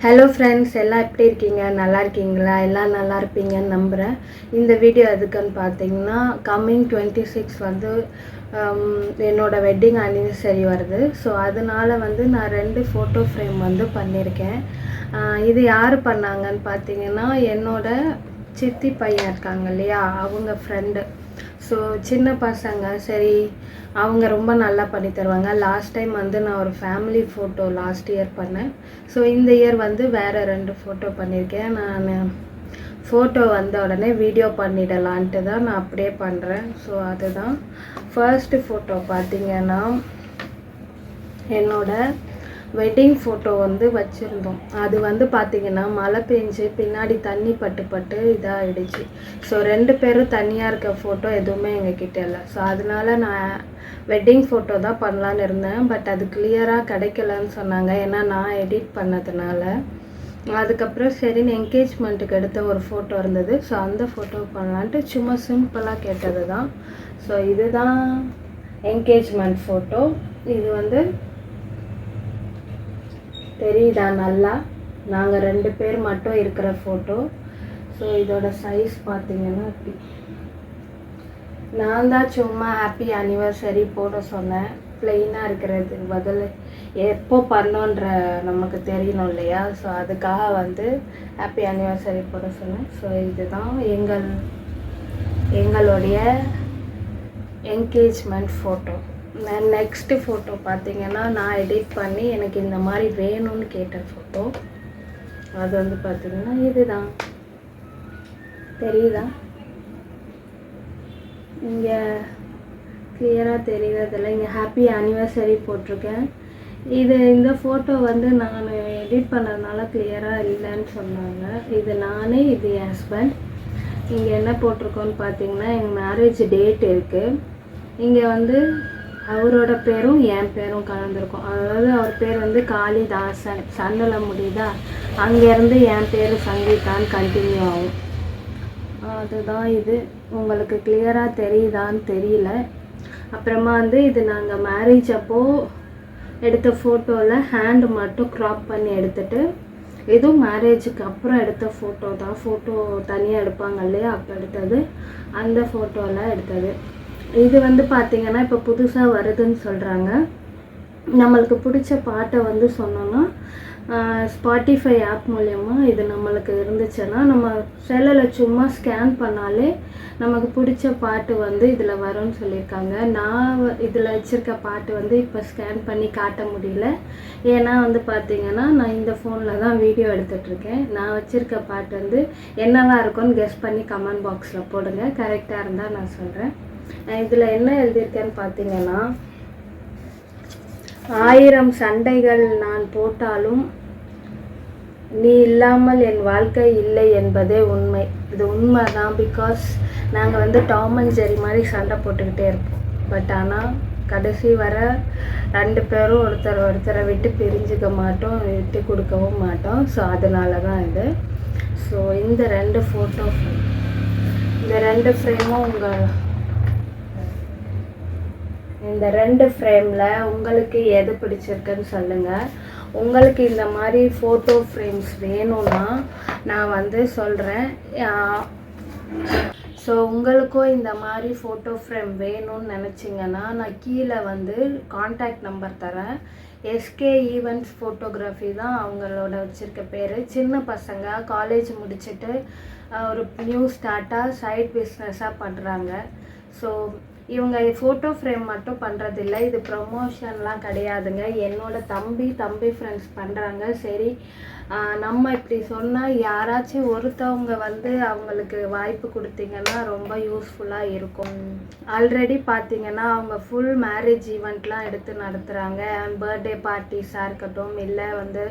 Hello friends, எல்லாம் எப்படி இருக்கீங்க? நல்லா இருக்கீங்களா? எல்லாம் நல்லா இருப்பீங்கன்னு நம்புகிறேன். இந்த வீடியோ எதுக்குன்னு பார்த்தீங்கன்னா, கம்மிங் 26 வந்து என்னோடய வெட்டிங் அனிவர்சரி வருது. ஸோ அதனால் வந்து நான் 2 ஃபோட்டோ ஃப்ரேம் வந்து பண்ணியிருக்கேன். இது யார் பண்ணாங்கன்னு பார்த்தீங்கன்னா, என்னோட சித்தி பையன் இருக்காங்க இல்லையா, அவங்க ஃப்ரெண்டு. ஸோ சின்ன பசங்க சரி, அவங்க ரொம்ப நல்லா பண்ணி தருவாங்க. லாஸ்ட் டைம் வந்து நான் ஒரு ஃபேமிலி ஃபோட்டோ லாஸ்ட் இயர் பண்ணேன். ஸோ இந்த இயர் வந்து வேறு 2 ஃபோட்டோ பண்ணியிருக்கேன். நான் ஃபோட்டோ வந்த உடனே வீடியோ பண்ணிடலான்ட்டு தான் நான் அப்படியே பண்ணுறேன். ஸோ அதுதான் ஃபர்ஸ்ட் ஃபோட்டோ. பார்த்தீங்கன்னா என்னோட வெட்டிங் ஃபோட்டோ வந்து வச்சுருந்தோம். அது வந்து பார்த்திங்கன்னா மழை பெஞ்சு பின்னாடி தண்ணி பட்டு இதாகிடுச்சு. ஸோ 2 பேரும் தனியாக இருக்க ஃபோட்டோ எதுவுமே எங்ககிட்ட இல்லை. ஸோ அதனால நான் வெட்டிங் ஃபோட்டோ தான் பண்ணலான்னு இருந்தேன். பட் அது கிளியராக கிடைக்கலன்னு சொன்னாங்க, ஏன்னா நான் எடிட் பண்ணதுனால. அதுக்கப்புறம் சரின்னு என்கேஜ்மெண்ட்டுக்கு எடுத்த ஒரு ஃபோட்டோ இருந்தது. ஸோ அந்த ஃபோட்டோ பண்ணலான்ட்டு சும்மா சிம்பிளாக கேட்டது தான். ஸோ இதுதான் என்கேஜ்மெண்ட் ஃபோட்டோ. இது வந்து தெரியுதா நல்லா? நாங்கள் 2 பேர் மட்டும் இருக்கிற ஃபோட்டோ. ஸோ இதோட சைஸ் பார்த்தீங்கன்னா அப்படி. நான் தான் சும்மா ஹாப்பி அனிவர்சரி போட சொன்னேன். ப்ளெயினாக இருக்கிறதுக்கு பதில் எப்போ பண்ணோன்ற நமக்கு தெரியணும் இல்லையா? ஸோ அதுக்காக வந்து ஹாப்பி அனிவர்சரி போட சொன்னேன். ஸோ இதுதான் எங்களுடைய என்கேஜ்மெண்ட் ஃபோட்டோ. நெக்ஸ்ட்டு ஃபோட்டோ பார்த்தீங்கன்னா, நான் எடிட் பண்ணி எனக்கு இந்த மாதிரி வேணும்னு கேட்ட ஃபோட்டோ. அது வந்து பார்த்திங்கன்னா இதுதான். தெரியுதா? இங்கே கிளியராக தெரியுறதில்ல. இங்கே ஹாப்பி அனிவர்சரி போட்டிருக்கேன். இந்த ஃபோட்டோ வந்து நான் எடிட் பண்ணதுனால கிளியராக இல்லைன்னு சொன்னாங்க. இது நான், இது என் ஹஸ்பண்ட். இங்கே என்ன போட்டிருக்கோன்னு பார்த்தீங்கன்னா, எங்கள் மேரேஜ் டேட் இருக்குது. இங்கே வந்து அவரோட பேரும் என் பேரும் கலந்துருக்கும். அதாவது அவர் பேர் வந்து காளிதாசன், சன்னில் முடியுதா, அங்கேருந்து என் பேர் சங்கீதான்னு கண்டினியூ ஆகும். அதுதான் இது. உங்களுக்கு கிளியராக தெரியுதான்னு தெரியல. அப்புறமா வந்து இது நாங்கள் மேரேஜ் அப்போது எடுத்த ஃபோட்டோவில் ஹேண்டு மட்டும் க்ராப் பண்ணி எடுத்துகிட்டு, இதுவும் மேரேஜுக்கு அப்புறம் எடுத்த ஃபோட்டோ தான். ஃபோட்டோ தனியாக எடுப்பாங்க இல்லையா, அப்போ எடுத்தது. அந்த ஃபோட்டோவில் எடுத்தது. இது வந்து பார்த்திங்கன்னா இப்போ புதுசாக வருதுன்னு சொல்கிறாங்க. நம்மளுக்கு பிடிச்ச பாட்டை வந்து சொன்னோன்னா ஸ்பாட்டிஃபை ஆப் மூலயமா இது நம்மளுக்கு இருந்துச்சுன்னா நம்ம செல்லில் சும்மா ஸ்கேன் பண்ணாலே நமக்கு பிடிச்ச பாட்டு வந்து இதில் வரும்னு சொல்லியிருக்காங்க. நான் இதில் வச்சுருக்க பாட்டு வந்து இப்போ ஸ்கேன் பண்ணி காட்ட முடியல. ஏன்னா வந்து பார்த்திங்கன்னா நான் இந்த ஃபோனில் தான் வீடியோ எடுத்துகிட்ருக்கேன். நான் வச்சுருக்க பாட்டு வந்து என்னவா இருக்கும்னு கெஸ் பண்ணி கமெண்ட் பாக்ஸில் போடுங்க. கரெக்டாக இருந்தால் நான் சொல்கிறேன். இதில் என்ன எழுதியிருக்கேன்னு பார்த்தீங்கன்னா, 1000 சண்டைகள் நான் போட்டாலும் நீ இல்லாமல் என் வாழ்க்கை இல்லை என்பதே உண்மை. இது உண்மை தான். பிகாஸ் நாங்கள் வந்து டாம் அண்ட் ஜெரி மாதிரி சண்டை போட்டுக்கிட்டே இருப்போம். பட் ஆனால் கடைசி வர 2 பேரும் ஒருத்தரை விட்டு பிரிஞ்சுக்க மாட்டோம், விட்டு கொடுக்கவும் மாட்டோம். ஸோ அதனால தான் இது. ஸோ இந்த 2 ஃபோட்டோ, இந்த 2 ஃப்ரேமும் இந்த 2 ஃப்ரேமில் உங்களுக்கு எது பிடிச்சிருக்குன்னு சொல்லுங்கள். உங்களுக்கு இந்த மாதிரி ஃபோட்டோ ஃப்ரேம்ஸ் வேணும்னா நான் வந்து சொல்கிறேன். ஸோ உங்களுக்கும் இந்த மாதிரி ஃபோட்டோ ஃப்ரேம் வேணும்னு நினச்சிங்கன்னா நான் கீழே வந்து காண்டாக்ட் நம்பர் தரேன். எஸ்கே ஈவெண்ட்ஸ் ஃபோட்டோகிராஃபி தான் அவங்களோட வச்சுருக்க பேர். சின்ன பசங்க காலேஜ் முடிச்சுட்டு ஒரு நியூ ஸ்டார்ட்டாக சைட் பிஸ்னஸாக பண்ணுறாங்க. ஸோ இவங்க ஃபோட்டோ ஃப்ரேம் மட்டும் பண்ணுறதில்ல, இது ப்ரொமோஷன்லாம் கிடையாதுங்க. என்னோட தம்பி ஃப்ரெண்ட்ஸ் பண்ணுறாங்க. சரி, நம்ம இப்படி சொன்னால் யாராச்சும் ஒருத்தவங்க வந்து அவங்களுக்கு வாய்ப்பு கொடுத்தீங்கன்னா ரொம்ப யூஸ்ஃபுல்லாக இருக்கும். ஆல்ரெடி பார்த்தீங்கன்னா அவங்க ஃபுல் மேரேஜ் ஈவெண்ட்லாம் எடுத்து நடத்துகிறாங்க. பர்த்டே பார்ட்டிஸாக இருக்கட்டும், இல்லை வந்து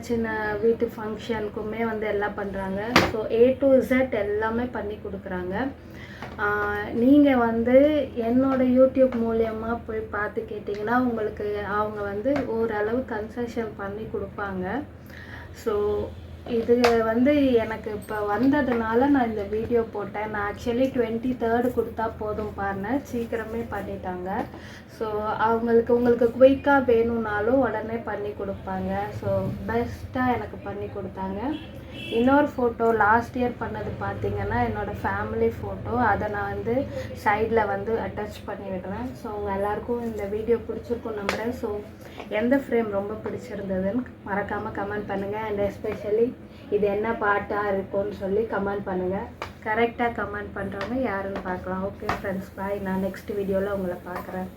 சின்ன வீட்டு ஃபங்க்ஷனுக்குமே வந்து எல்லாம் பண்ணுறாங்க. ஸோ A to Z எல்லாமே பண்ணி கொடுக்குறாங்க. நீங்கள் வந்து என்னோடய யூடியூப் மூலியமாக போய் பார்த்து கேட்டிங்கன்னா உங்களுக்கு அவங்க வந்து ஓரளவு கன்செஷன் பண்ணி கொடுப்பாங்க. ஸோ இது வந்து எனக்கு இப்போ வந்ததுனால நான் இந்த வீடியோ போட்டேன். நான் ஆக்சுவலி 23rd கொடுத்தா போதும் பாருங்க, சீக்கிரமே பண்ணிட்டாங்க. ஸோ உங்களுக்கு குயிக்காக வேணும்னாலும் உடனே பண்ணி கொடுப்பாங்க. ஸோ பெஸ்ட்டாக எனக்கு பண்ணி கொடுத்தாங்க. இன்னொரு ஃபோட்டோ லாஸ்ட் இயர் பண்ணது பார்த்தீங்கன்னா என்னோடய ஃபேமிலி ஃபோட்டோ. அதை நான் வந்து சைடில் வந்து அட்டாச் பண்ணி விடுறேன். ஸோ உங்கள் எல்லாருக்கும் இந்த வீடியோ பிடிச்சிருக்கும் நம்புகிறேன். ஸோ எந்த ஃப்ரேம் ரொம்ப பிடிச்சிருந்ததுன்னு மறக்காமல் கமெண்ட் பண்ணுங்கள். அண்ட் எஸ்பெஷலி இது என்ன பாட்டாக இருக்கும்னு சொல்லி கமெண்ட் பண்ணுங்கள். கரெக்டாக கமெண்ட் பண்ணுறவங்க யாருன்னு பார்க்கலாம். ஓகே ஃப்ரெண்ட்ஸ், பாய். நான் நெக்ஸ்ட் வீடியோவில் உங்களை பார்க்குறேன்.